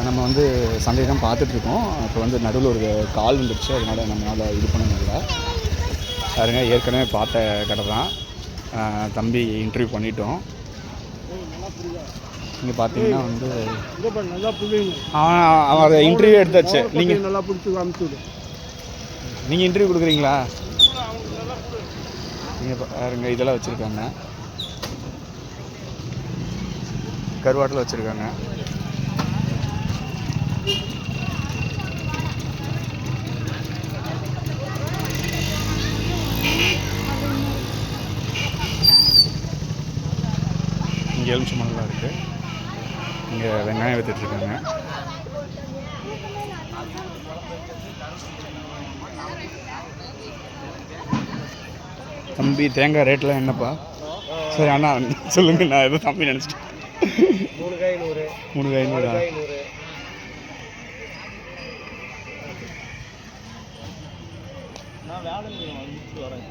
நம்ம வந்து சந்தை தான் பார்த்துட்ருக்கோம். இப்போ வந்து நடுவில் ஒரு கால் வந்துடுச்சு, அதனால் நம்மளால் இது பண்ண முடியல. பாருங்க, ஏற்கனவே பார்த்த கடை தான். தம்பி இன்டர்வியூ பண்ணிட்டோம். இங்கே பார்த்தீங்கன்னா வந்து அவன் இன்டர்வியூ எடுத்தாச்சு. நீங்கள் நல்லா பிடிச்சி காமிச்சு நீங்கள் இன்டர்வியூ கொடுக்குறீங்களா? நீங்கள் பாருங்க, இதெல்லாம் வச்சுருக்காங்க, கருவாட்டில் வச்சுருக்காங்க. இங்கே எலுமிச்சம்பழம்லாம் இருக்குது. இங்கே வெங்காயம் விற்றுட்ருக்காங்க. தம்பி, தேங்காய் ரேட்லாம் என்னப்பா? சரி அண்ணா சொல்லுங்கள், நான் எதுவும் தம்பி நினச்சிட்டேன். 3 காய் 100. 3 காய் 100. நான் வேலை வரேன்.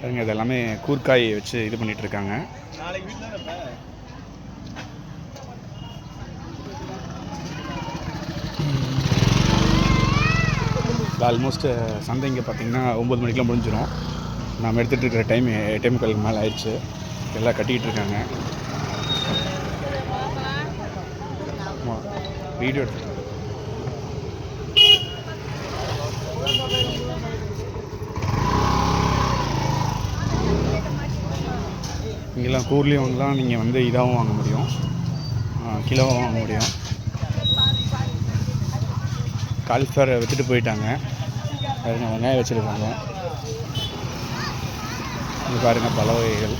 பாருங்க, இது எல்லாமே கூர்க்காய் வச்சு இது பண்ணிகிட்ருக்காங்க. நாளைக்கு வீட்டில் இருப்பேன். ஆல்மோஸ்ட் சந்தை இங்கே பார்த்தீங்கன்னா 9 மணிக்கெலாம் முடிஞ்சிடும். நாம் எடுத்துகிட்டு இருக்கிற டைம் 8:45 மேலே ஆயிடுச்சு. எல்லாம் கட்டிக்கிட்டு இருக்காங்க. வீடியோ எடுத்து இங்கெல்லாம் கூர்லேயும் வாங்கலாம், நீங்கள் வந்து இதாகவும் வாங்க முடியும், கிலோவும் வாங்க முடியும். காலிஃப்ளவர் விற்றுட்டு போயிட்டாங்க. பாருங்க, வெங்காயம் வச்சுருக்காங்க. இங்கே பாருங்கள், பல வகைகள்.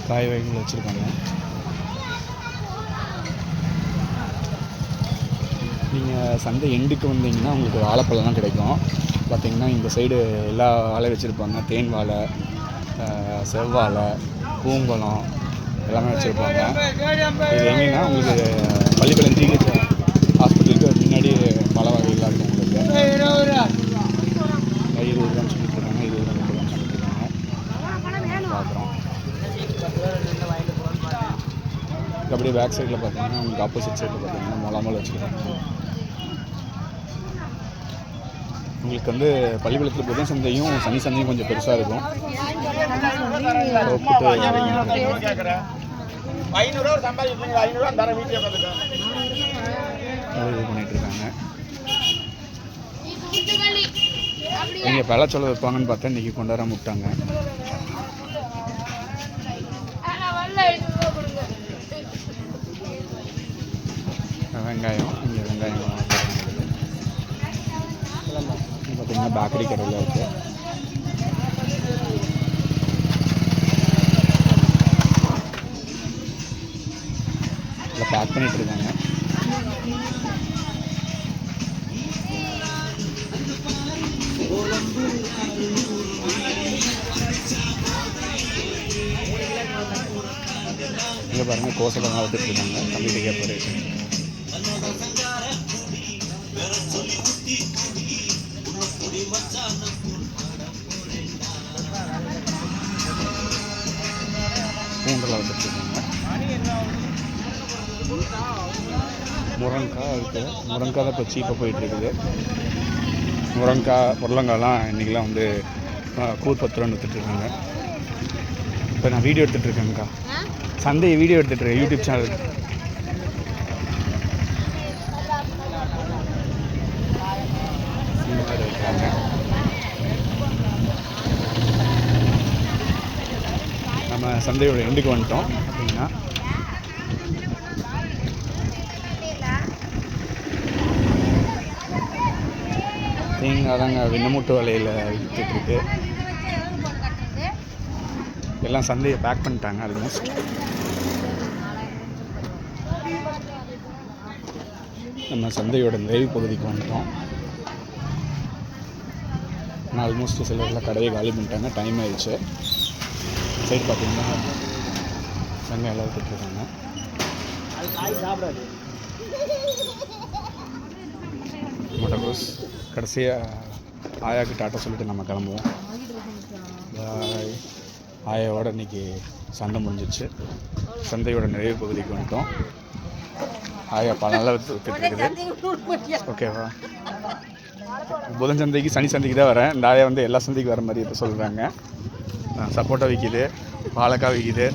காய் வகைகள் வச்சுருக்காங்க. நீங்கள் சந்தை எண்டுக்கு வந்தீங்கன்னா உங்களுக்கு வாழைப்பழம்லாம் கிடைக்கும். பார்த்திங்கன்னா இந்த சைடு எல்லா வாழை வச்சுருப்பாங்க. தேன் வாழை, செவ்வாழை, பூம்பழம் எல்லாமே வச்சுருப்பாங்க. இது எங்கேன்னா உங்களுக்கு பள்ளிப்பாளையம் ஜிஹெச் ஹாஸ்பிட்டலுக்கு முன்னாடி பல வகைகளாக இருக்கும். உங்களுக்கு 20 ரூபான்னு சொல்லிட்டு இருக்காங்க, 20 ரூபா 30 ரூபான்னு சொல்லிட்டு இருக்காங்க. பார்க்குறோம். அப்படியே பேக் சைடில் பார்த்தீங்கன்னா உங்களுக்கு ஆப்போசிட் சைடில் பார்த்தீங்கன்னா மொளாமல் வச்சுருக்காங்க. உங்களுக்கு வந்து பள்ளிப்பாளையத்தில் புதன் சந்தையும் சனி சந்தையும் கொஞ்சம் பெருசாக இருக்கும். இது பண்ணிகிட்ருக்காங்க. நீங்கள் பழச்சொலை வைப்பாங்கன்னு பார்த்தா இன்றைக்கி கொண்டாடாம விட்டாங்க. வெங்காயம், இங்கே வெங்காயம் பார்த்தீங்கன்னா பேக்கரி கடையில் இருக்குது. இதில் பேக் பண்ணிகிட்ருக்காங்க. இங்கே பாருங்கள், கோசலாம் வளர்த்துட்ருக்காங்க. தம்பிட்டு கேட்ப ரேட்டு. பூண்டெல்லாம் வளர்த்துட்ருக்காங்க. முருங்கைக்காய் இருக்குது. முருங்கைக்காய் தான் இப்போ சீப்பாக போயிட்டுருக்குது. முருங்கைக்காய், புடலங்காய்லாம் இன்றைக்கெலாம் வந்து கூர் 10 ரூபான்னு விற்றுட்ருக்காங்க. இப்போ நான் வீடியோ எடுத்துகிட்ருக்கேங்க்கா. சந்தையை வீடியோ எடுத்துகிட்ருக்கேன், யூடியூப் சேனல். வைக்கிறாங்க. நம்ம சந்தையோட எண்டுக்கு வந்துட்டோம். அப்படின்னா தேங்காய் தாங்க விண்ணமுட்டு வலையில் விற்றுட்டுருக்கு. எல்லாம் சந்தையை பேக் பண்ணிட்டாங்க ஆல்மோஸ்ட். நம்ம சந்தையோட நிறைவு பகுதிக்கு வந்துட்டோம். ஆனால் ஆல்மோஸ்ட் சிலர்லாம் கடையை காலி பண்ணிட்டாங்க, டைம் ஆயிடுச்சு. சைடு பார்த்தீங்கன்னா வெங்காயம் எல்லாம் விற்றுட்ருக்காங்க. முட்டைகோஸ் கடைசியாக ஆயாவுக்கு டாட்டா சொல்லிட்டு நம்ம கிளம்புவோம். பாய். ஆயாவோட இன்றைக்கி சந்தை முடிஞ்சிச்சு. சந்தையோட நிறைவு பகுதிக்கு வந்துட்டோம். ஆயா பல நல்லா விற்றுட்டுருக்குது. ஓகேவா? புதன் சந்தைக்கு சனி சந்தைக்கு தான் வரேன். இந்த ஆயா வந்து எல்லா சந்தைக்கு வர மாதிரி இப்போ சொல்கிறாங்க. சப்போட்டா விற்கிது, வாழைக்காய் விற்கிது.